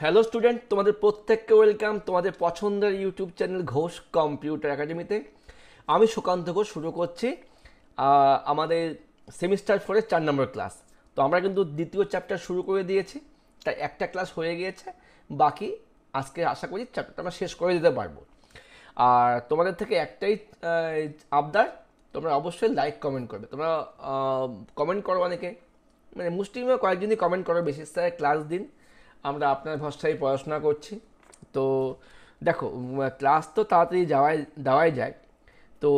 Hello student, তোমাদের প্রত্যেককে welcome তোমাদের পছন্দের ইউটিউব চ্যানেল ঘোষ কম্পিউটার একাডেমিতে। আমি সুকান্ত ঘোষ শুরু করছি আমাদের সেমিস্টার 4-এর 4 নম্বর ক্লাস। তো আমরা কিন্তু দ্বিতীয় চ্যাপ্টার শুরু করে দিয়েছি, তাই একটা ক্লাস হয়ে গিয়েছে। বাকি আজকে আশা করি চ্যাপ্টারটা আমরা শেষ করে দিতে পারবো। আর তোমাদের থেকে একটাই আবদার, তোমরা অবশ্যই লাইক কমেন্ট করবে। তোমরা কমেন্ট করো অনেকে, মানে মুষ্টিমেয় কয়েকজনই কমেন্ট করো, বেশি স্যার ক্লাস দিন, আমরা আপনার ভরসায় পড়াশোনা করছি। তো দেখো, ক্লাস তো তাড়াতাড়ি দেওয়াই যায়, তো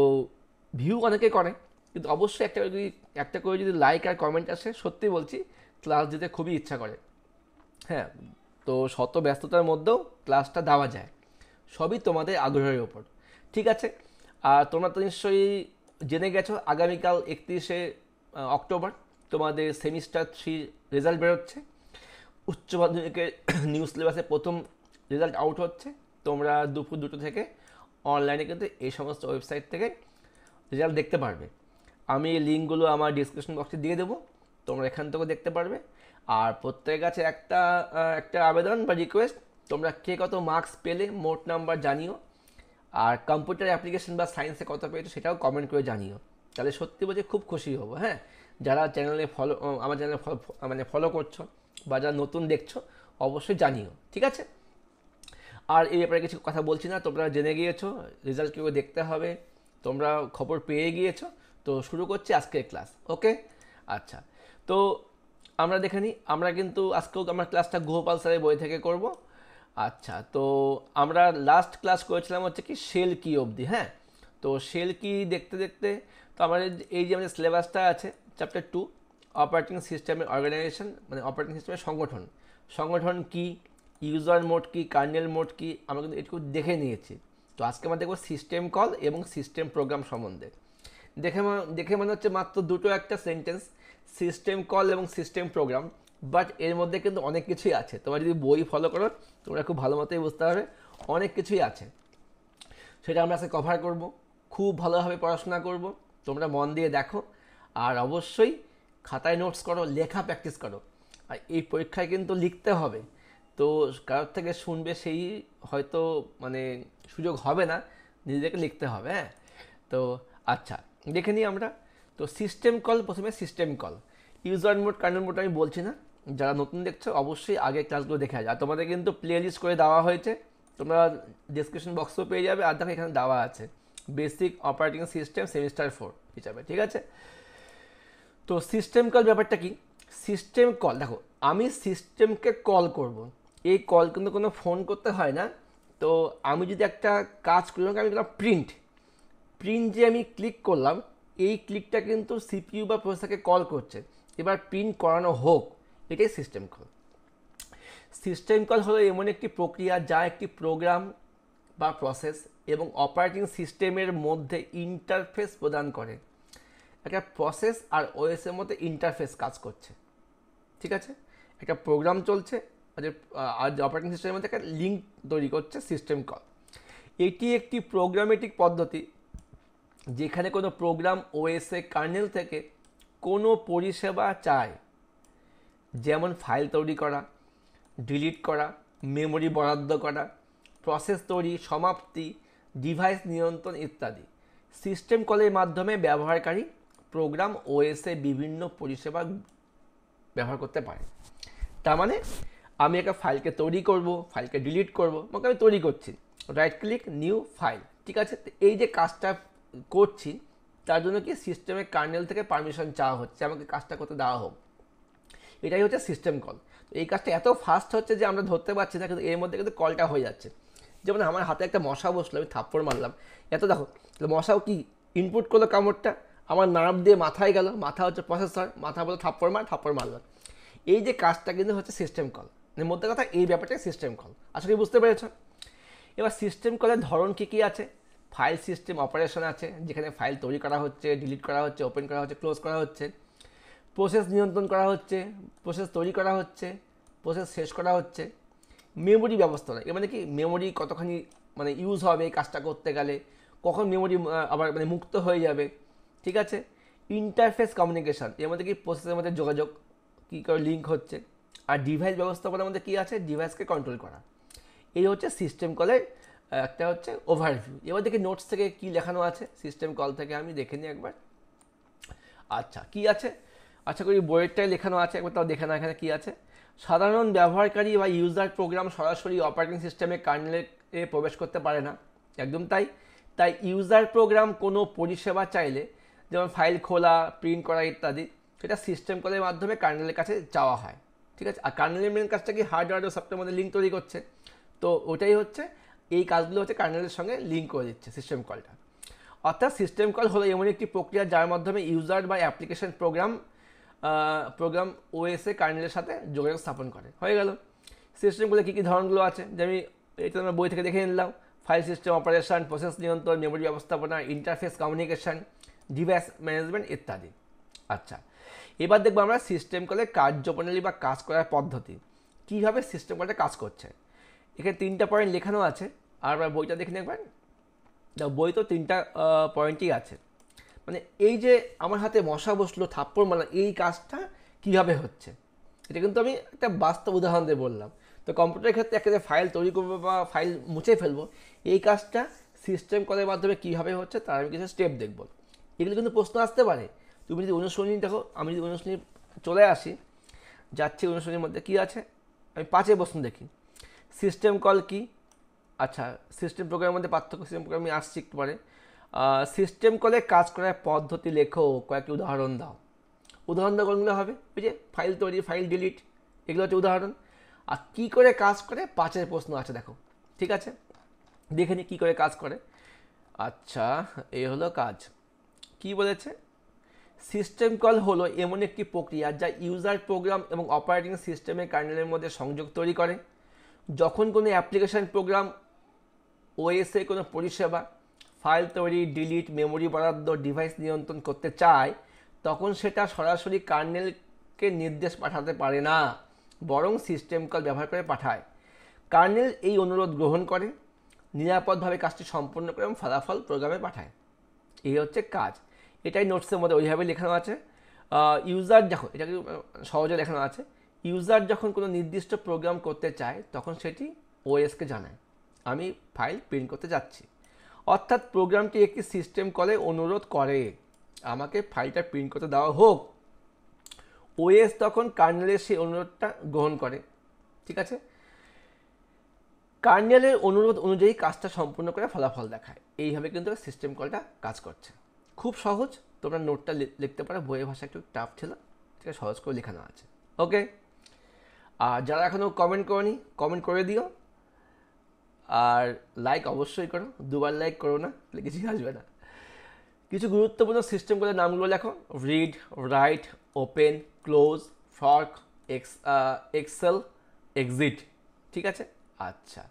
ভিউ অনেকে করে, কিন্তু অবশ্যই একটা করে যদি লাইক আর কমেন্ট আসে, সত্যি বলছি ক্লাস দিতে খুবই ইচ্ছা করে। হ্যাঁ, তো শত ব্যস্ততার মধ্যেও ক্লাসটা দেওয়া যায়, সবই তোমাদের আগ্রহের ওপর। ঠিক আছে। আর তোমরা তো নিশ্চয়ই জেনে গেছো, আগামীকাল 31শে অক্টোবর তোমাদের সেমিস্টার 3 রেজাল্ট বেরোচ্ছে। উচ্চ মাধ্যমিকের নিউ সিলেবাসে প্রথম রেজাল্ট আউট হচ্ছে। তোমরা দুপুর 2টো থেকে অনলাইনে কিন্তু এই সমস্ত ওয়েবসাইট থেকে রেজাল্ট দেখতে পারবে। আমি এই লিঙ্কগুলো আমার ডিসক্রিপশন বক্সে দিয়ে দেবো, তোমরা এখান থেকেও দেখতে পারবে। আর প্রত্যেকের কাছে একটা আবেদন বা রিকোয়েস্ট, তোমরা কে কত মার্কস পেলে মোট নাম্বার জানিও। আর কম্পিউটার অ্যাপ্লিকেশন বা সায়েন্সে কত পেয়েছো সেটাও কমেন্ট করে জানিও। তাহলে সত্যি বলছি খুব খুশি হব। হ্যাঁ, যারা চ্যানেলে আমার চ্যানেলে ফলো করছো বা যারা নতুন দেখছো, অবশ্যই জানিও। ঠিক আছে। আর এই ব্যাপারে কিছু কথা বলছি না, তোমরা জেনে গিয়েছো রেজাল্ট কীভাবে দেখতে হবে, তোমরা খবর পেয়ে গিয়েছো। তো শুরু করছি আজকের ক্লাস। ওকে, আচ্ছা। তো আমরা দেখে নিই, আমরা কিন্তু আজকেও আমার ক্লাসটা গোপাল স্যারের বই থেকে করব। আচ্ছা, তো আমরা লাস্ট ক্লাস করেছিলাম হচ্ছে কি শেল কি অবধি। হ্যাঁ, তো শেল কি দেখতে দেখতে, তো আমাদের এই যে আমাদের সিলেবাসটা আছে চ্যাপ্টার 2, অপারেটিং সিস্টেমের অর্গানাইজেশন, মানে অপারেটিং সিস্টেমের সংগঠন। সংগঠন কি, ইউজার মোড কি, কার্নেল মোড কি, আমরা কিন্তু এটুকু দেখে নিয়েছি। তো আজকে আমরা দেখবো সিস্টেম কল এবং সিস্টেম প্রোগ্রাম সম্বন্ধে। দেখে মনে হচ্ছে মাত্র দুটো একটা সেন্টেন্স, সিস্টেম কল এবং সিস্টেম প্রোগ্রাম, বাট এর মধ্যে কিন্তু অনেক কিছুই আছে। তোমরা যদি বই ফলো করো, তোমরা খুব ভালো মতোই বুঝতে পারবে অনেক কিছুই আছে। সেটা আমরা আজকে কভার করব, খুব ভালোভাবে পড়াশোনা করব। তোমরা মন দিয়ে দেখো, আর অবশ্যই খাতায় নোটস করো, লেখা প্র্যাকটিস করো। আর এই পরীক্ষায় কিন্তু লিখতে হবে। তো কারোর থেকে শুনবে সেই হয়তো মানে সুযোগ হবে না, নিজেদেরকে লিখতে হবে। হ্যাঁ, তো আচ্ছা, দেখে নিই আমরা। তো সিস্টেম কল, প্রথমে system call. User mode kernel mode আমি বলছি না, যারা নতুন দেখছো অবশ্যই আগে ক্লাসগুলো দেখে আসবে। আর তোমাদের কিন্তু প্লে লিস্ট করে দেওয়া হয়েছে, তোমরা ডিসক্রিপশন বক্সও পেয়ে যাবে। আর দেখো এখানে দেওয়া আছে বেসিক অপারেটিং সিস্টেম সেমিস্টার 4 হিসাবে। ঠিক আছে। তো সিস্টেম কল ব্যাপারটা কি, সিস্টেম কল দেখো, আমি সিস্টেমকে কল করব। এই কল কিন্তু কোনো ফোন করতে হয় না। তো আমি যদি একটা কাজ করি, আমি প্রিন্ট প্রিন্ট যে আমি ক্লিক করলাম, এই ক্লিকটা কিন্তু সিপিইউ বা প্রসেসরকে কল করছে। এবার প্রিন্ট করানো হোক, এটাই সিস্টেম কল। সিস্টেম কল হলো এমন একটি প্রক্রিয়া যা একটি প্রোগ্রাম বা প্রসেস এবং অপারেটিং সিস্টেমের মধ্যে ইন্টারফেস প্রদান করে। একটা প্রসেস আর ওএসের মধ্যে ইন্টারফেস কাজ করছে। ঠিক আছে, একটা প্রোগ্রাম চলছে, আর অপারেটিং সিস্টেমের মধ্যে একটা লিঙ্ক তৈরি করছে, সিস্টেম কল। এটি একটি প্রোগ্রামেটিক পদ্ধতি যেখানে কোনো প্রোগ্রাম ওএসএ কার্নেল থেকে কোনো পরিষেবা চায়, যেমন ফাইল তৈরি করা, ডিলিট করা, মেমোরি বরাদ্দ করা, প্রসেস তৈরি, সমাপ্তি, ডিভাইস নিয়ন্ত্রণ ইত্যাদি। সিস্টেম কলের মাধ্যমে ব্যবহারকারী প্রোগ্রাম ওএসএ বিভিন্ন পরিষেবা ব্যবহার করতে পারে। তার মানে আমি একটা ফাইলকে তৈরি করব, ফাইলকে ডিলিট করব, আমাকে আমি তৈরি করছি, রাইট ক্লিক নিউ ফাইল। ঠিক আছে, তো এই যে কাজটা করছি, তার জন্য কি সিস্টেমের কার্নেল থেকে পারমিশন চাওয়া হচ্ছে, আমাকে কাজটা করতে দেওয়া হোক। এটাই হচ্ছে সিস্টেম কল। এই কাজটা এত ফাস্ট হচ্ছে যে আমরা ধরতে পারছি না, কিন্তু এর মধ্যে কিন্তু কলটা হয়ে যাচ্ছে। যেমন আমার হাতে একটা মশা বসলো, আমি থাপ্পড় মারলাম, এত দেখো মশাও কি ইনপুট করলো কামড়টা, আমার নার্ভ দিয়ে মাথায় গেল, মাথা হচ্ছে প্রসেসর, মাথা বলে থাপ্পড় মারলাম। এই যে কাজটা কিন্তু হচ্ছে সিস্টেম কল, এর মধ্যে কথা এই ব্যাপারটাই সিস্টেম কল। আশা করি বুঝতে পেরেছ। এবার সিস্টেম কলের ধরন কী কী আছে, ফাইল সিস্টেম অপারেশন আছে, যেখানে ফাইল তৈরি করা হচ্ছে, ডিলিট করা হচ্ছে, ওপেন করা হচ্ছে, ক্লোজ করা হচ্ছে। প্রসেস নিয়ন্ত্রণ করা হচ্ছে, প্রসেস তৈরি করা হচ্ছে, প্রসেস শেষ করা হচ্ছে। মেমোরি ব্যবস্থাপনা, এর মানে কি মেমোরি কতখানি মানে ইউজ হবে এই কাজটা করতে গেলে, কখন মেমোরি আবার মানে মুক্ত হয়ে যাবে। ঠিক আছে। ইন্টারফেস কমিউনিকেশন, এর মধ্যে কি প্রসেসের মধ্যে যোগাযোগ কী করে লিঙ্ক হচ্ছে। আর ডিভাইস ব্যবস্থাপনার মধ্যে কী আছে, ডিভাইসকে কন্ট্রোল করা। এই হচ্ছে সিস্টেম কলের একটা হচ্ছে ওভারভিউ। এবার দেখি নোটস থেকে কী লেখানো আছে সিস্টেম কল থেকে, আমি দেখে নিই একবার। আচ্ছা কী আছে, আচ্ছা করি বইয়েরটাই লেখানো আছে, একবার তাও দেখে না এখানে কী আছে। সাধারণ ব্যবহারকারী বা ইউজার প্রোগ্রাম সরাসরি অপারেটিং সিস্টেমে কার্নেলে প্রবেশ করতে পারে না, একদম তাই। তাই ইউজার প্রোগ্রাম কোনো পরিষেবা চাইলে, যেমন ফাইল খোলা, প্রিন্ট করা ইত্যাদি, সেটা সিস্টেম কলের মাধ্যমে কার্নেলের কাছে যাওয়া হয়, ঠিক আছে। আর কার্নেলের মেন কাজটা কি, হার্ডওয়্যার ও সফটওয়্যারের মধ্যে লিঙ্ক তৈরি করছে, তো ওটাই হচ্ছে এই কাজগুলো হচ্ছে কার্নেলের সঙ্গে লিঙ্ক করে দিচ্ছে সিস্টেম কলটা। অর্থাৎ সিস্টেম কল হলো এমন একটি প্রক্রিয়া যার মাধ্যমে ইউজার বা অ্যাপ্লিকেশন প্রোগ্রাম ওএসএ কার্নেলের সাথে যোগাযোগ স্থাপন করে। হয়ে গেল। সিস্টেমগুলো কী কী ধরনগুলো আছে, যে আমি এটা আমরা বই থেকে দেখে নিলাম। ফাইল সিস্টেম অপারেশন, প্রসেস নিয়ন্ত্রণ, মেমোরি ব্যবস্থাপনা, ইন্টারফেস কমিউনিকেশন, ডিভাইস ম্যানেজমেন্ট ইত্যাদি। আচ্ছা এবার দেখবো আমরা সিস্টেম কলের কার্যপ্রণালী বা কাজ করার পদ্ধতি, কীভাবে সিস্টেম কলটা কাজ করছে। এখানে 3টা পয়েন্ট লেখানো আছে, আর বইটা দেখে নিই একবার। বই তো 3টা পয়েন্টই আছে। মানে এই যে আমার হাতে মশা বসলো, থাপ্পড় মারলাম, এই কাজটা কীভাবে হচ্ছে, এটা কিন্তু আমি একটা বাস্তব উদাহরণ দিয়ে বললাম। তো কম্পিউটারের ক্ষেত্রে একটা ফাইল তৈরি করবো বা ফাইল মুছে ফেলবো, এই কাজটা সিস্টেম কলের মাধ্যমে কীভাবে হচ্ছে তার আমি কিছু স্টেপ দেখব। এগুলো কিন্তু প্রশ্ন আসতে পারে। তুমি যদি অনুশীলনী দেখো, আমি যদি অনুশীলনী চলে আসি, যাচ্ছি অনুশীলনীর মধ্যে কী আছে, আমি 5 প্রশ্ন দেখি। সিস্টেম কল কি, আচ্ছা সিস্টেম প্রোগ্রামের মধ্যে পার্থক্য, সিস্টেম প্রোগ্রামে আসছি একটু পরে। সিস্টেম কলে কাজ করার পদ্ধতি লেখো, কয়েকটি উদাহরণ দাও। উদাহরণ দেওয়া কোনগুলো হবে, ওই যে ফাইল তৈরি, ফাইল ডিলিট, এগুলো হচ্ছে উদাহরণ। আর কী করে কাজ করে 5 প্রশ্ন আছে দেখো, ঠিক আছে, দেখে নি কী করে কাজ করে। আচ্ছা এই হলো কাজ। কি বলেছে, সিস্টেম কল হলো এমন একটি প্রক্রিয়া যা ইউজার প্রোগ্রাম এবং অপারেটিং সিস্টেমের কার্নেলের মধ্যে সংযোগ তৈরি করে। যখন কোনো অ্যাপ্লিকেশন প্রোগ্রাম ওএসএ কোনো পরিষেবা, ফাইল তৈরি, ডিলিট, মেমোরি বরাদ্দ, ডিভাইস নিয়ন্ত্রণ করতে চায়, তখন সেটা সরাসরি কার্নেলকে নির্দেশ পাঠাতে পারে না, বরং সিস্টেম কল ব্যবহার করে পাঠায়। কার্নেল এই অনুরোধ গ্রহণ করে, নিরাপদভাবে কাজটি সম্পন্ন করে এবং ফলাফল প্রোগ্রামে পাঠায়। এই হচ্ছে কাজ। এটাই নোটসের মধ্যে ওইভাবে লেখানো আছে। ইউজার যখন, এটাকে সহজে লেখানো আছে, ইউজার যখন কোনো নির্দিষ্ট প্রোগ্রাম করতে চায় তখন সেটি ওএসকে জানায়, আমি ফাইল প্রিন্ট করতে যাচ্ছি। অর্থাৎ প্রোগ্রামটি একটি সিস্টেম কলে অনুরোধ করে আমাকে ফাইলটা প্রিন্ট করতে দেওয়া হোক। ওএস তখন কার্নেলের সেই অনুরোধটা গ্রহণ করে, ঠিক আছে। কার্নেলের অনুরোধ অনুযায়ী কাজটা সম্পূর্ণ করে ফলাফল দেখায়। এইভাবে কিন্তু সিস্টেম কলটা কাজ করছে। খুব সহজ, তোমরা নোটটা লিখতে পারো, বইয়ের ভাষা একটু টাফ ছিল, ঠিক সহজ করে লেখানো আছে। ওকে, আর যারা এখনও কমেন্ট করনি কমেন্ট করে দিও, আর লাইক অবশ্যই করো, 2বার লাইক করো না, কিছুই আসবে না। কিছু গুরুত্বপূর্ণ সিস্টেম কলের নামগুলো লেখো, read, write, open, close, fork, exec, exit, ঠিক আছে। আচ্ছা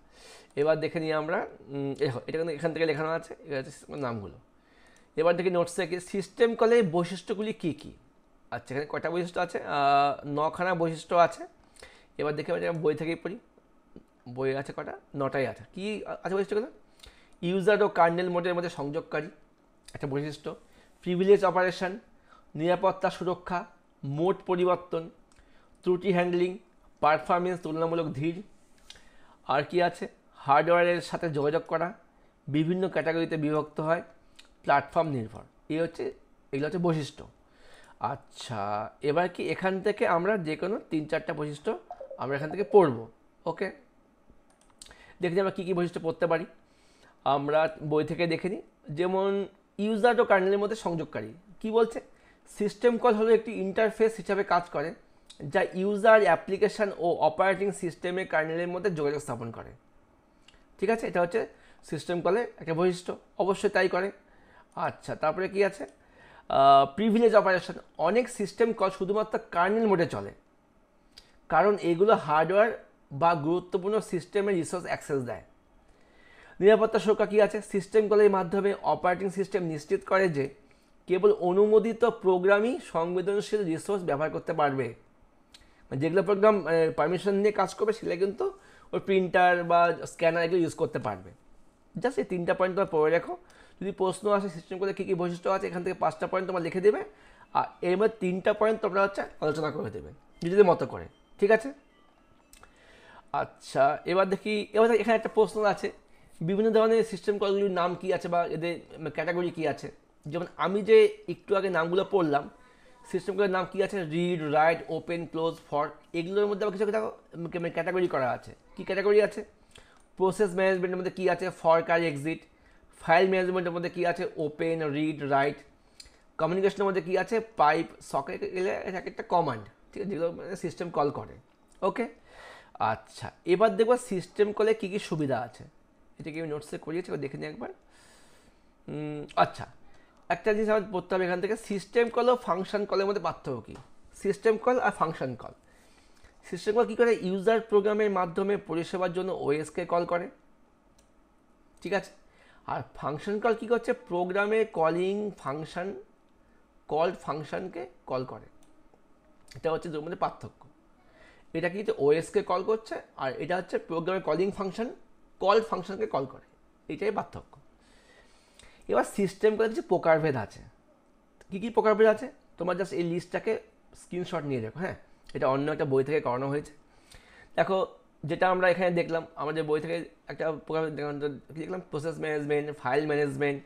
এবার দেখে নিই আমরা, এটা কিন্তু এখান থেকে লেখানো আছে, এটা হচ্ছে নামগুলো। এবার দেখি নোটস থেকে সিস্টেম কলের বৈশিষ্ট্যগুলি কী কী। আচ্ছা এখানে কয়টা বৈশিষ্ট্য আছে, 9খানা বৈশিষ্ট্য আছে। এবার দেখে আমি বই থেকেই পড়ি, বই আছে কটা, 9টাই আছে। কী আছে বৈশিষ্ট্যগুলো, ইউজার ও কার্নেল মোডের মধ্যে সংযোগকারী একটা বৈশিষ্ট্য, প্রিভিলেজ অপারেশন, নিরাপত্তা সুরক্ষা, মোড পরিবর্তন, ত্রুটি হ্যান্ডলিং, পারফরমেন্স তুলনামূলক ধীর। আর কি আছে, হার্ডওয়্যারের সাথে যোগাযোগ করা, বিভিন্ন ক্যাটাগরিতে বিভক্ত হয়, প্ল্যাটফর্ম নির্ভর। এগুলো হচ্ছে বৈশিষ্ট্য। আচ্ছা এবার কি এখান থেকে আমরা যে কোনো 3-4টা বৈশিষ্ট্য আমরা এখান থেকে পড়বো। ওকে, দেখি আমরা কী কী বৈশিষ্ট্য পড়তে পারি, আমরা বই থেকে দেখে নিই। যেমন ইউজার ও কার্নেলের মধ্যে সংযোগকারী, কি বলছে, সিস্টেম কল হলো একটি ইন্টারফেস হিসাবে কাজ করে যা ইউজার, অ্যাপ্লিকেশান ও অপারেটিং সিস্টেমের কার্নেলের মধ্যে যোগাযোগ স্থাপন করে, ঠিক আছে। এটা হচ্ছে সিস্টেম কলের একটা বৈশিষ্ট্য, অবশ্যই তাই করে। আচ্ছা তারপরে কি আছে, প্রিভিলেজ অপারেশন, অনেক সিস্টেম কল শুধুমাত্র কার্নেল মোডে চলে, কারণ এগুলো হার্ডওয়্যার বা গুরুত্বপূর্ণ সিস্টেমের রিসোর্স অ্যাক্সেস দেয়। নিরাপত্তা সুরক্ষা কী আছে, সিস্টেম কলের মাধ্যমে অপারেটিং সিস্টেম নিশ্চিত করে যে কেবল অনুমোদিত প্রোগ্রামই সংবেদনশীল রিসোর্স ব্যবহার করতে পারবে। যেগুলো প্রোগ্রাম পারমিশন নিয়ে কাজ করবে সেগুলো কিন্তু ওই প্রিন্টার বা স্ক্যানার এগুলো ইউজ করতে পারবে। জাস্ট এই 3টা পয়েন্ট তোমার পড়ে রাখো, যদি প্রশ্ন আসে সিস্টেম করে কী কী বৈশিষ্ট্য আছে এখান থেকে 5টা পয়েন্ট তোমার লিখে দেবে, আর এর মধ্যে 3টা পয়েন্ট তোমরা হচ্ছে আলোচনা করে দেবে নিজেদের মতো করে, ঠিক আছে। আচ্ছা, এবার এখানে একটা প্রশ্ন আছে, বিভিন্ন ধরনের সিস্টেম কলগুলির নাম কি আছে বা এদের ক্যাটাগরি কি আছে। যেমন আমি যে একটু আগে নামগুলো পড়লাম, সিস্টেম কলের নাম কি আছে, read, write, open, close, fork, এগুলোর মধ্যে আবার কিছু ক্যাটাগরি করা আছে। কি ক্যাটাগরি আছে? প্রসেস ম্যানেজমেন্টের মধ্যে কি আছে, ফর্ক আর এক্সিট। ফাইল ম্যানেজমেন্টের মধ্যে কি আছে, ওপেন, রিড, রাইট। কমিউনিকেশনের মধ্যে কি আছে, পাইপ, সকেট, এগুলো এক একটা কমান্ড, ঠিক আছে, যেগুলো সিস্টেম কল করে। ওকে, আচ্ছা, এবার দেখবো সিস্টেম কলে কী কী সুবিধা আছে। এটাকে আমি নোটসে করিয়েছি, দেখে নিই একবার। আচ্ছা, একটা জিনিস আমাদের পড়তে হবে এখান থেকে, সিস্টেম কল ও ফাংশন কলের মধ্যে পার্থক্য কী। সিস্টেম কল আর ফাংশন কল। সিস্টেম কল কী করে, ইউজার প্রোগ্রামের মাধ্যমে পরিষেবার জন্য ওএসকে কল করে, ঠিক আছে। আর ফাংশন কল কী করছে, প্রোগ্রামে কলিং ফাংশন, কল ফাংশনকে কল করে। এটা হচ্ছে দুটোর মধ্যে পার্থক্য। এটা কি ওএসকে কল করছে, আর এটা হচ্ছে প্রোগ্রামের কলিং ফাংশন, কল ফাংশনকে কল করে, এটাই পার্থক্য। এবার সিস্টেম কলের কিছু প্রকারভেদ আছে। কী কী প্রকারভেদ আছে, তোমার জাস্ট এই লিস্টটাকে স্ক্রিনশট নিয়ে দেখো। হ্যাঁ, এটা অন্য একটা বই থেকে করানো হয়েছে। দেখো, যেটা আমরা এখানে দেখলাম, আমাদের বই থেকে একটা প্রকারভেদ দেখলাম, process management, file management,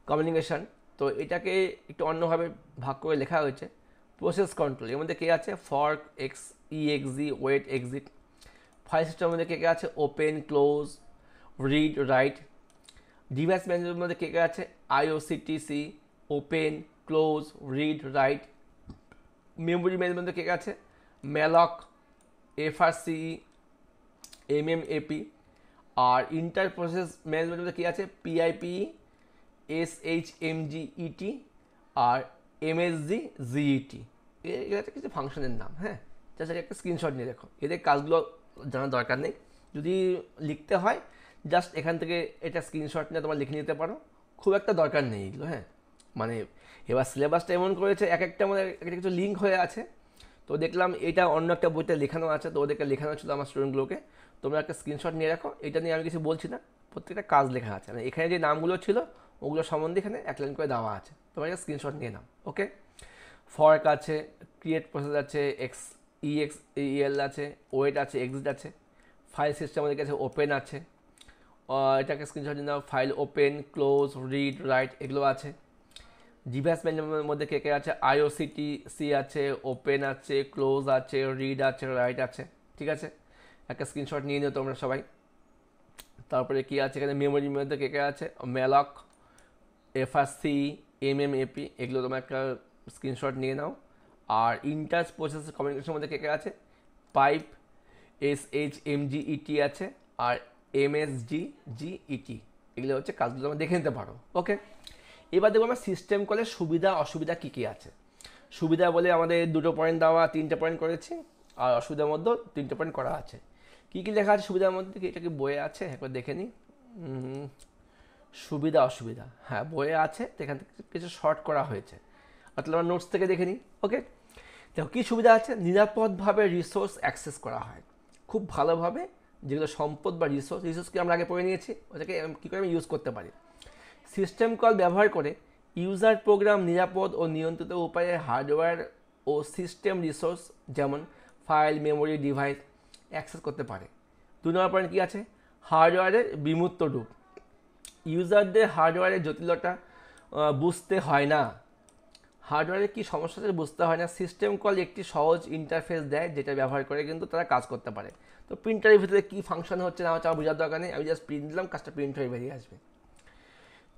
communication. তো এটাকে একটু অন্যভাবে ভাগ করে লেখা হয়েছে। প্রসেস কন্ট্রোল, এর মধ্যে কে আছে, fork, exec, wait, exit. File সিস্টেমের মধ্যে কে আছে, open, close, read, write. Device ম্যানেজমেন্টের মধ্যে কে আছে, আইওসিটিসি, open, close, read, write. Memory ম্যানেজমেন্টে কে আছে, ম্যালক, এফআরসি, এমএমএপি। আর ইন্টার প্রসেস ম্যানেজমেন্টের মধ্যে কে আছে, পিআইপি, এসএইচএমজিইটি আর এমএসজি জিইটি। এগুলো একটা কিছু ফাংশনের নাম। হ্যাঁ, জাস্ট একটা স্ক্রিনশট নিয়ে দেখো, এদের কাজগুলো জানার দরকার নেই। যদি লিখতে হয় জাস্ট এখান থেকে এটা স্ক্রিনশট নিয়ে তোমার লিখে নিতে পারো, খুব একটা দরকার নেই এগুলো। হ্যাঁ, মানে এবার সিলেবাসটা এমন করেছে, এক একটা মধ্যে একটা কিছু লিঙ্ক হয়ে আছে। তো দেখলাম এটা অন্য একটা বইতে লেখানো আছে, তো ওদেরকে লেখানো ছিল আমার স্টুডেন্টগুলোকে, তোমরা একটা স্ক্রিনশট নিয়ে রাখো। এটা নিয়ে আমি কিছু বলছি না, প্রত্যেকটা কাজ লেখা আছে, মানে এখানে যে নামগুলো ছিল ওগুলো সম্বন্ধে এখানে এক লাইন করে দেওয়া আছে, তোমরা একটা স্ক্রিনশট নিয়ে নাও। ওকে, ফর্ক আছে, ক্রিয়েট প্রসেস আছে, ইএল আছে, ওয়েট আছে, এক্সিট আছে। ফাইল সিস্টেম আমাদের কাছে ওপেন আছে, এটাকে স্ক্রিনশট নিয়ে নাও। File open, close, read, write, এগুলো আছে। ডিভাইস ম্যানেজমেন্টের মধ্যে কে কে আছে, আইওসিটিসি আছে, ওপেন আছে, ক্লোজ আছে, রিড আছে, রাইট আছে, ঠিক আছে। একটা স্ক্রিনশট নিয়ে নিও তোমরা সবাই। তারপরে কি আছে এখানে, মেমোরির মধ্যে কে কে আছে, ম্যালক, এফআরসি, এমএমএপি, এগুলো তোমরা একটা স্ক্রিনশট নিয়ে নাও। আর ইন্টার প্রসেস কমিউনিকেশনের মধ্যে কে কে আছে, পাইপ, এসএইচএমজিইটি আছে, আর এমএসজিইটি। এগুলো হচ্ছে কাজগুলো তোমরা দেখে নিতে পারো। ওকে, এবার দেখবো আমরা সিস্টেম কলের সুবিধা অসুবিধা কী কী আছে। সুবিধা বলে আমাদের 2টো পয়েন্ট দেওয়া, 3টে পয়েন্ট করেছি, আর অসুবিধার মধ্যেও 3টে পয়েন্ট করা আছে। কী কী লেখা আছে সুবিধার মধ্যে, এটা কি বইয়ে আছে, একবার দেখে নিই। সুবিধা অসুবিধা, হ্যাঁ বইয়ে আছে, তো এখান থেকে কিছু শর্ট করা হয়েছে, অর্থাৎ আমরা নোটস থেকে দেখে নিই। ওকে, দেখো কী সুবিধা আছে, নিরাপদভাবে রিসোর্স অ্যাক্সেস করা হয় খুব ভালোভাবে। যেগুলো সম্পদ বা রিসোর্সকে আমরা আগে পড়ে নিয়েছি, ওটাকে কী করে আমি ইউজ করতে পারি। সিস্টেম কল ব্যবহার করে ইউজার প্রোগ্রাম নিরাপদ ও নিয়ন্ত্রিত উপায়ে হার্ডওয়্যার ও সিস্টেম রিসোর্স যেমন ফাইল, মেমোরি, ডিভাইস অ্যাক্সেস করতে পারে। 2 নম্বর পয়েন্ট কী আছে, হার্ডওয়্যারের বিমূর্ত রূপ। ইউজারদের হার্ডওয়্যারের জটিলতা বুঝতে হয় না, হার্ডওয়্যারের কী সমস্যা সেটা বুঝতে হয় না। সিস্টেম কল একটি সহজ ইন্টারফেস দেয়, যেটা ব্যবহার করে কিন্তু তারা কাজ করতে পারে। তো প্রিন্টারের ভিতরে কী ফাংশন হচ্ছে না হচ্ছে আমার বোঝার দরকার নেই, আমি জাস্ট প্রিন্ট দিলাম, কাজটা প্রিন্ট হয়ে বেরিয়ে আসবে।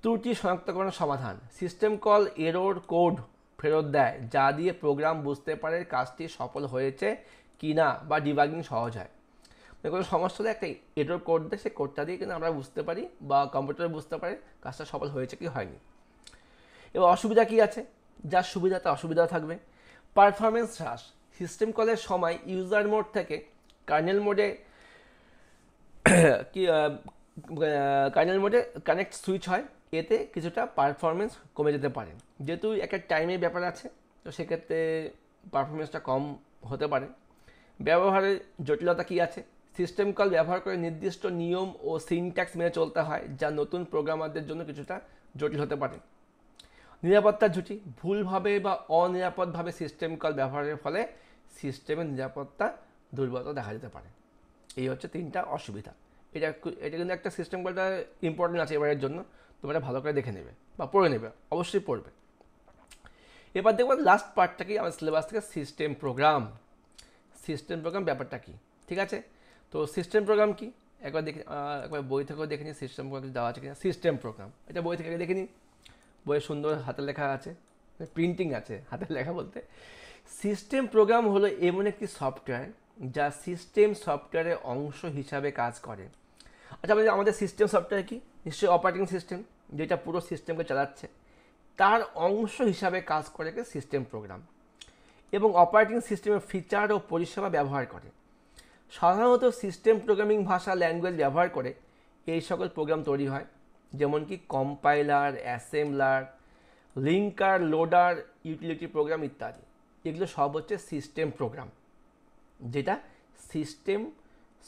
ত্রুটি শনাক্তকরণ সমাধান, সিস্টেম কল এরর কোড ফেরত দেয়, যা দিয়ে প্রোগ্রাম বুঝতে পারে কাজটি সফল হয়েছে কি না বা ডিবাগিং সহজ হয়। কোনো সমস্যা হলে একটা এরর কোড দেয়, সেই কোডটা দিয়ে কিন্তু আমরা বুঝতে পারি বা কম্পিউটার বুঝতে পারে কাজটা সফল হয়েছে কি হয়নি। এবার অসুবিধা কী আছে, যার সুবিধা তার অসুবিধাও থাকবে। পারফরমেন্স হ্রাস, সিস্টেম কলের সময় ইউজার মোড থেকে কার্নেল মোডে কি কার্নেল মোডে কানেক্ট সুইচ হয়, এতে কিছুটা পারফরমেন্স কমে যেতে পারে। যেহেতু একটা টাইমের ব্যাপার আছে, তো সেক্ষেত্রে পারফরমেন্সটা কম হতে পারে। ব্যবহারের জটিলতা কী আছে, সিস্টেম কল ব্যবহার করে নির্দিষ্ট নিয়ম ও সিনট্যাক্স মেনে চলতে হয়, যা নতুন প্রোগ্রামারদের জন্য কিছুটা জটিল হতে পারে। নিরাপত্তার ঝুঁকি, ভুলভাবে বা অনিরাপদভাবে সিস্টেম কল ব্যবহারের ফলে সিস্টেমের নিরাপত্তা দুর্বলতা দেখা যেতে পারে। এই হচ্ছে 3টা অসুবিধা। এটা কিন্তু একটা সিস্টেম কলটা ইম্পর্টেন্ট আছে এবারের জন্য, তোমরা ভালো করে দেখে নেবে বা পড়ে নেবে, অবশ্যই পড়বে। এবার দেখবো লাস্ট পার্টটা কি আমার সিলেবাস থেকে, সিস্টেম প্রোগ্রাম। সিস্টেম প্রোগ্রাম ব্যাপারটা কি, ঠিক আছে? তো সিস্টেম প্রোগ্রাম কি একবার দেখে, একবার বই থেকেও দেখে নিই সিস্টেম প্রোগ্রাম দেওয়া আছে কিনা। সিস্টেম প্রোগ্রাম এটা বই থেকে দেখে নিই, বইয়ে সুন্দর হাতের লেখা আছে, প্রিন্টিং আছে, হাতের লেখা বলতে। সিস্টেম প্রোগ্রাম হলো এমন একটি সফটওয়্যার যা সিস্টেম সফটওয়্যারের অংশ হিসাবে কাজ করে। আচ্ছা, আমাদের সিস্টেম সফটওয়্যার কি? নিশ্চয়ই অপারেটিং সিস্টেম, যেটা পুরো সিস্টেমকে চালাচ্ছে, তার অংশ হিসাবে কাজ করে সিস্টেম প্রোগ্রাম, এবং অপারেটিং সিস্টেমের ফিচার ও পরিষেবা ব্যবহার করে। সাধারণত সিস্টেম প্রোগ্রামিং ভাষা ল্যাঙ্গুয়েজ ব্যবহার করে এই সকল প্রোগ্রাম তৈরি হয়, যেমন কি compiler, assembler, linker, loader, utility program ইত্যাদি। এগুলো সব হচ্ছে সিস্টেম প্রোগ্রাম, যেটা সিস্টেম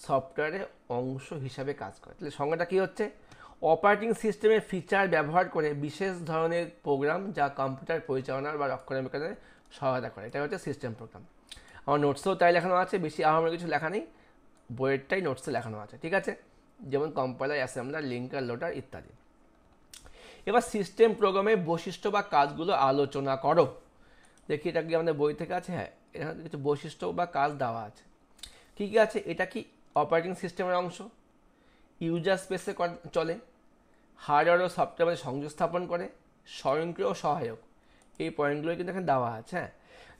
সফটওয়্যারের অংশ হিসাবে কাজ করে। তাহলে সংজ্ঞাটা কী হচ্ছে? অপারেটিং সিস্টেমের ফিচার ব্যবহার করে বিশেষ ধরনের প্রোগ্রাম যা কম্পিউটার পরিচালনার বা রক্ষণাবেক্ষণে সহায়তা করে, এটা হচ্ছে সিস্টেম প্রোগ্রাম। আমার নোটসেও তাই লেখানো আছে, বেশি আহামরি কিছু লেখা নেই, বইয়েরটাই নোটসে লেখানো আছে, ঠিক আছে? যেমন কম্পাইলার, অ্যাসেম্বলার, লিঙ্কার, লোডার ইত্যাদি। এবার সিস্টেম প্রোগ্রামের বৈশিষ্ট্য বা কাজগুলো আলোচনা করো। দেখি এটা কি আমাদের বই থেকে আছে? হ্যাঁ, এখানে কিছু বৈশিষ্ট্য বা কাজ দেওয়া আছে। কী কী আছে? এটা কি অপারেটিং সিস্টেমের অংশ, ইউজার স্পেসে চলে, হার্ডওয়্যার ও সফটওয়্যার মধ্যে সংযোগ স্থাপন করে, স্বয়ংক্রিয় ও সহায়ক। এই পয়েন্টগুলো কিন্তু এখানে দেওয়া আছে। হ্যাঁ,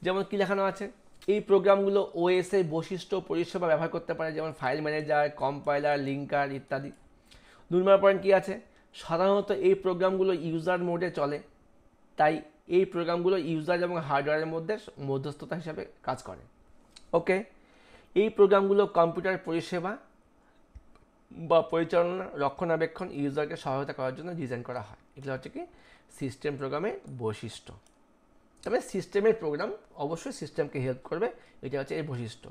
যেমন কী লেখানো আছে? এই প্রোগ্রামগুলো ওএস এর বৈশিষ্ট্য পরিষেবা ব্যবহার করতে পারে, যেমন ফাইল ম্যানেজার, কম্পাইলার, লিঙ্কার ইত্যাদি। 2 নম্বর পয়েন্ট কী আছে? সাধারণত এই প্রোগ্রামগুলো ইউজার মোডে চলে, তাই এই প্রোগ্রামগুলো ইউজার এবং হার্ডওয়্যারের মধ্যে মধ্যস্থতা হিসাবে কাজ করে। ওকে, এই প্রোগ্রামগুলো কম্পিউটার পরিষেবা বা পরিচালনা, রক্ষণাবেক্ষণ, ইউজারকে সহায়তা করার জন্য ডিজাইন করা হয়। এগুলো হচ্ছে কি সিস্টেম প্রোগ্রামের বৈশিষ্ট্য। তবে সিস্টেমের প্রোগ্রাম অবশ্যই সিস্টেমকে হেল্প করবে, এটা হচ্ছে এর বৈশিষ্ট্য।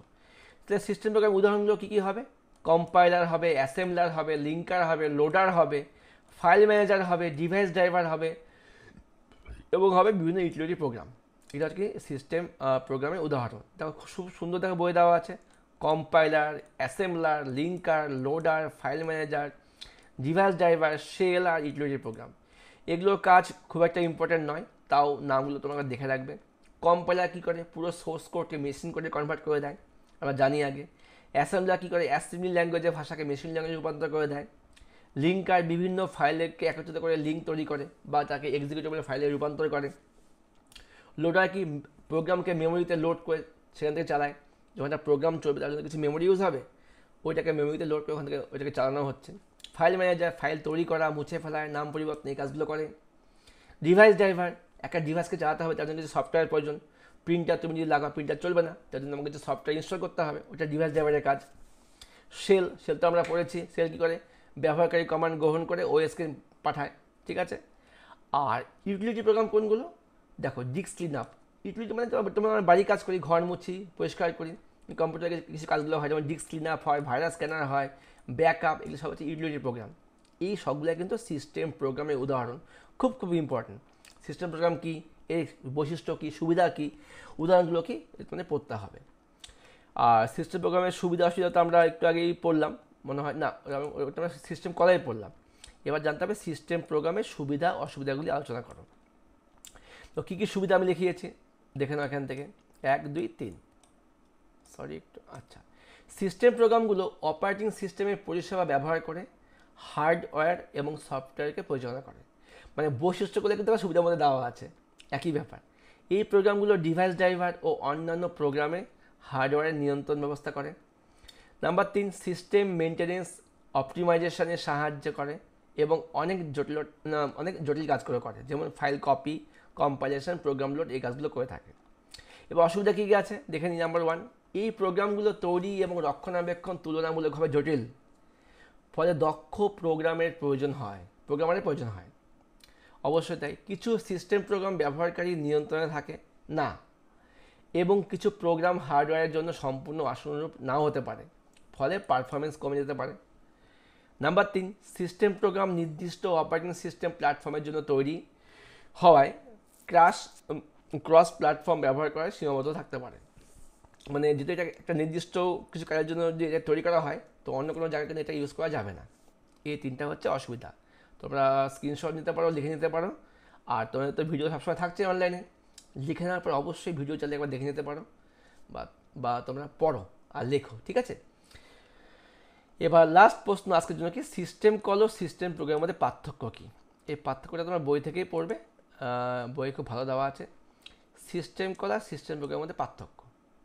তাহলে সিস্টেম প্রোগ্রাম উদাহরণগুলো কী কী হবে? কম্পাইলার হবে, অ্যাসেম্বলার হবে, লিঙ্কার হবে, লোডার হবে, ফাইল ম্যানেজার হবে, ডিভাইস ড্রাইভার হবে, এবং হবে বিভিন্ন ইউটিলিটি প্রোগ্রাম। এটা হচ্ছে কি সিস্টেম প্রোগ্রামের উদাহরণ। দেখো খুব সুন্দর দেখো বই দেওয়া আছে, compiler, assembler, linker, loader, file manager, device driver, shell আর ইউটিলিটি প্রোগ্রাম। এগুলোর কাজ খুব একটা ইম্পর্টেন্ট নয়, তাও নামগুলো তোমাকে দেখে রাখবে। কম্পাইলার কী করে? পুরো সোর্স কোডকে মেশিন কোডে কনভার্ট করে দেয়, আমরা জানি আগে। অ্যাসেম্বলার কী করে? অ্যাসেম্বলি ল্যাঙ্গুয়েজের ভাষাকে মেশিন ল্যাঙ্গুয়েজে রূপান্তর করে দেয়। লিঙ্কার বিভিন্ন ফাইলকে একত্রিত করে লিঙ্ক তৈরি করে বা তাকে এক্সিকিউটেবল ফাইলে রূপান্তর করে। লোডার কি? প্রোগ্রামকে মেমোরিতে লোড করে সেখান থেকে চালায়, যখন একটা প্রোগ্রাম চলবে তার জন্য কিছু মেমোরি ইউজ হবে, ওইটাকে মেমোরিতে লোড করে ওখান থেকে ওইটাকে চালানো হচ্ছে। ফাইল ম্যানেজার ফাইল তৈরি করা, মুছে ফেলায়, নাম পরিবর্তন, এই কাজগুলো করে। ডিভাইস ড্রাইভার, একটা ডিভাইসকে চালাতে হবে, তার জন্য কিছু সফটওয়্যার প্রয়োজন। প্রিন্টার তুমি যদি লাগাও, প্রিন্টার চলবে না, তার জন্য আমাকে কিছু সফটওয়্যার ইনস্টল করতে হবে, ওটা ডিভাইস ড্রাইভারের কাজ। সেল তো আমরা পড়েছি, সেল কী করে? ব্যবহারকারী কমান্ড গ্রহণ করে ওএসকে পাঠায়, ঠিক আছে? আর ইউটিলিটি প্রোগ্রাম কোনগুলো? দেখো, ডিস্ক ক্লিন আপ। ইউটিলিটি মানে তোমার বাড়ি কাজ করি, ঘর মুছি, পরিষ্কার করি, কম্পিউটারে কিছু কাজগুলো হয়, যেমন ডিস্ক ক্লিন আপ হয়, ভাইরাস স্ক্যানার হয়, ব্যাকআপ, এগুলো সব হচ্ছে ইউটিলিটি প্রোগ্রাম। এই সবগুলো কিন্তু সিস্টেম প্রোগ্রামের উদাহরণ, খুব খুব ইম্পর্টেন্ট। সিস্টেম প্রোগ্রাম কী, এর বৈশিষ্ট্য কী, সুবিধা কী, উদাহরণগুলো কী, মানে পড়তে হবে। আর সিস্টেম প্রোগ্রামের সুবিধা অসুবিধা তো আমরা একটু আগেই পড়লাম, মনে হয় না, ওটা আমরা সিস্টেম কলাই পড়লাম। এবার জানতে হবে সিস্টেম প্রোগ্রামের সুবিধা অসুবিধাগুলি আলোচনা করো। তো কী কী সুবিধা আমি লিখিয়েছি দেখে নাও এখান থেকে, 1, 2, 3, সরি একটু, আচ্ছা। সিস্টেম প্রোগ্রামগুলো অপারেটিং সিস্টেমের পরিষেবা ব্যবহার করে হার্ডওয়্যার এবং সফটওয়্যারকে পরিচালনা করে। মানে বৈশিষ্ট্যগুলো কিন্তু আমার সুবিধার মধ্যে দেওয়া আছে, একই ব্যাপার। এই প্রোগ্রামগুলো ডিভাইস ড্রাইভার ও অন্যান্য প্রোগ্রামে হার্ডওয়্যারের নিয়ন্ত্রণ ব্যবস্থা করে। নাম্বার 3, সিস্টেম মেনটেনেন্স অপটিমাইজেশনে সাহায্য করে এবং অনেক জটিল কাজগুলো করে, যেমন file copy, compilation, program load, এই কাজগুলো করে থাকে। এবার অসুবিধা কী কী আছে দেখে নিই। নাম্বার 1, এই প্রোগ্রামগুলো তৈরি এবং রক্ষণাবেক্ষণ তুলনামূলকভাবে জটিল, ফলে দক্ষ প্রোগ্রামারের প্রয়োজন হয়। অবশ্যই তাই, কিছু সিস্টেম প্রোগ্রাম ব্যবহারকারী নিয়ন্ত্রণে থাকে না, এবং কিছু প্রোগ্রাম হার্ডওয়্যারের জন্য সম্পূর্ণ আশানুরূপ নাও হতে পারে, ফলে পারফরমেন্স কমে যেতে পারে। নাম্বার 3, সিস্টেম প্রোগ্রাম নির্দিষ্ট অপারেটিং সিস্টেম প্ল্যাটফর্মের জন্য তৈরি হওয়ায় ক্রস প্ল্যাটফর্ম ব্যবহার করার সীমাবদ্ধ থাকতে পারে। মানে যেহেতু এটা একটা নির্দিষ্ট কিছু কাজের জন্য যে এটা তৈরি করা হয়, তো অন্য কোনো জায়গায় কিন্তু এটা ইউজ করা যাবে না। এই তিনটা হচ্ছে অসুবিধা। তোমরা স্ক্রিনশট নিতে পারো, লিখে নিতে পারো। আর তোমাদের তো ভিডিও সবসময় থাকছে অনলাইনে, লিখে নেওয়ার পর অবশ্যই ভিডিও চালিয়ে একবার দেখে নিতে পারো, বা বা তোমরা পড়ো আর লেখো, ঠিক আছে? এবার লাস্ট প্রশ্ন আজকের জন্য কি, সিস্টেম কল ও সিস্টেম প্রোগ্রামের মধ্যে পার্থক্য কী? এই পার্থক্যটা তোমরা বই থেকেই পড়বে, বই খুব ভালো দেওয়া আছে। সিস্টেম কল আর সিস্টেম প্রোগ্রামের মধ্যে পার্থক্য,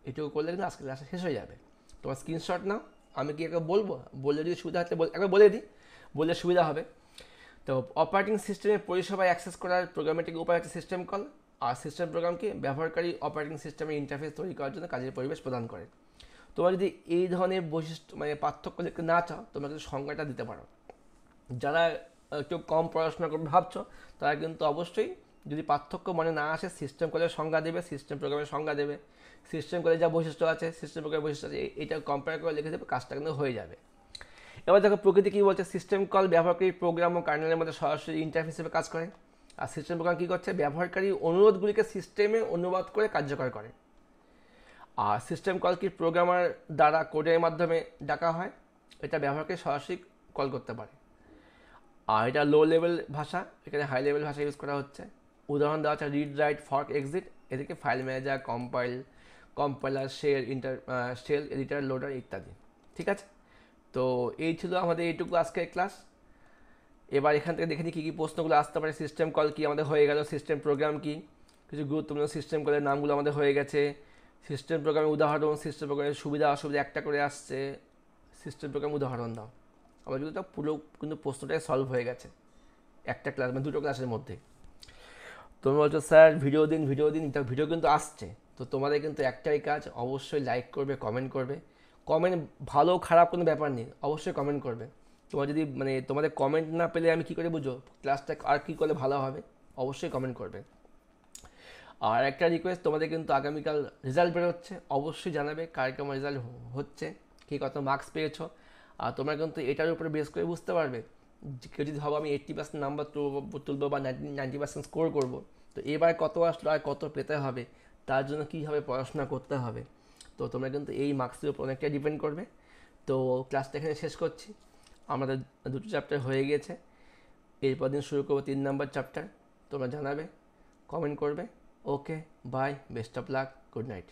এটুকু করলে কিন্তু আজকে ক্লাসে শেষ হয়ে যাবে। তোমার স্ক্রিনশট নাও, আমি কি একবার বলবো, বললে যদি সুবিধা হচ্ছে একবার বলে দিই, বললে সুবিধা হবে। তো অপারেটিং সিস্টেমের পরিষেবা অ্যাক্সেস করার প্রোগ্রামেটিক উপায় হচ্ছে সিস্টেম কল। আর সিস্টেম প্রোগ্রামকে ব্যবহারকারী অপারেটিং সিস্টেমের ইন্টারফেস তৈরি করার জন্য কাজের পরিবেশ প্রদান করে। তোমরা যদি এই ধরনের বৈশিষ্ট্য মানে পার্থক্য দেখতে না চাও, তোমরা কিন্তু সংজ্ঞাটা দিতে পারো। যারা একটু কম পড়াশোনা করবে ভাবছো, তারা কিন্তু অবশ্যই যদি পার্থক্য মনে না আসে, সিস্টেম কলের সংজ্ঞা দেবে, সিস্টেম প্রোগ্রামের সংজ্ঞা দেবে, সিস্টেম কলের যা বৈশিষ্ট্য আছে, সিস্টেম প্রোগ্রামের বৈশিষ্ট্য আছে, এটা কম্পেয়ার করে লিখে দেবে, কাজটা কিন্তু হয়ে যাবে। এবার দেখো প্রকৃতি কী বলছে, সিস্টেম কল ব্যবহারকারী প্রোগ্রাম ও কার্নেলের মধ্যে সরাসরি ইন্টারফেস হিসেবে কাজ করে। আর সিস্টেম প্রোগ্রাম কী করছে, ব্যবহারকারী অনুরোধগুলিকে সিস্টেমে অনুবাদ করে কার্যকর করে। আর সিস্টেম কল কি প্রোগ্রামার দ্বারা কোডের মাধ্যমে ডাকা হয়, এটা ব্যবহারকারী সরাসরি কল করতে পারে। আর এটা লো লেভেল ভাষা, এখানে হাই লেভেল ভাষা ইউজ করা হচ্ছে। উদাহরণ দেওয়া আছে রিড, রাইট, ফর্ক, এক্সিট, এদিকে file manager, compiler, shell editor, loader ইত্যাদি। ঠিক আছে, তো এই ছিল আমাদের এইটুকু আজকের ক্লাস। এবার এখান থেকে দেখে নিই কী কী প্রশ্নগুলো আসতে পারে। সিস্টেম কল কি আমাদের হয়ে গেল, সিস্টেম প্রোগ্রাম কি, কিছু গুরুত্বপূর্ণ সিস্টেম কলের নামগুলো আমাদের হয়ে গেছে, সিস্টেম প্রোগ্রামের উদাহরণ, সিস্টেম প্রোগ্রামের সুবিধা অসুবিধা একটা করে আসছে, সিস্টেম প্রোগ্রাম উদাহরণ দাও। আমার কিন্তু পুরো কিন্তু প্রশ্নটাই সলভ হয়ে গেছে একটা ক্লাস মানে দুটো ক্লাসের মধ্যে। তুমি বলছো স্যার ভিডিও দিন ভিডিও দিন, তা ভিডিও কিন্তু আসছে। তো তোমাদের কিন্তু একটাই কাজ, অবশ্যই লাইক করবে, কমেন্ট করবে। কমেন্ট ভালো খারাপ কোনো ব্যাপার নেই, অবশ্যই কমেন্ট করবে। তোমার যদি মানে তোমাদের কমেন্ট না পেলে আমি কী করে বুঝো ক্লাসটা আর কী করলে ভালো হবে, অবশ্যই কমেন্ট করবে। আর একটা রিকোয়েস্ট, তোমাদের কিন্তু আগামীকাল রেজাল্ট বেরোচ্ছে, অবশ্যই জানাবে কার কেমন রেজাল্ট হচ্ছে, কী কত মার্কস পেয়েছো। আর তোমরা কিন্তু এটার উপরে বেস করে বুঝতে পারবে, কেউ যদি ভাবো আমি 80% নাম্বার তুলবো বা 90% স্কোর করবো, তো এবার কত আসলো আর কত পেতে হবে, তার জন্য কীভাবে পড়াশোনা করতে হবে। তো তোমরা কিন্তু এই মার্কসের উপর অনেকটাই ডিপেন্ড করবে। তো ক্লাসটা এখানে শেষ করছি, আমাদের দুটো চ্যাপ্টার হয়ে গিয়েছে, এরপর দিন শুরু করবো 3 নম্বর চ্যাপ্টার। তোমরা জানাবে, কমেন্ট করবে। Okay, bye, best of luck, good night.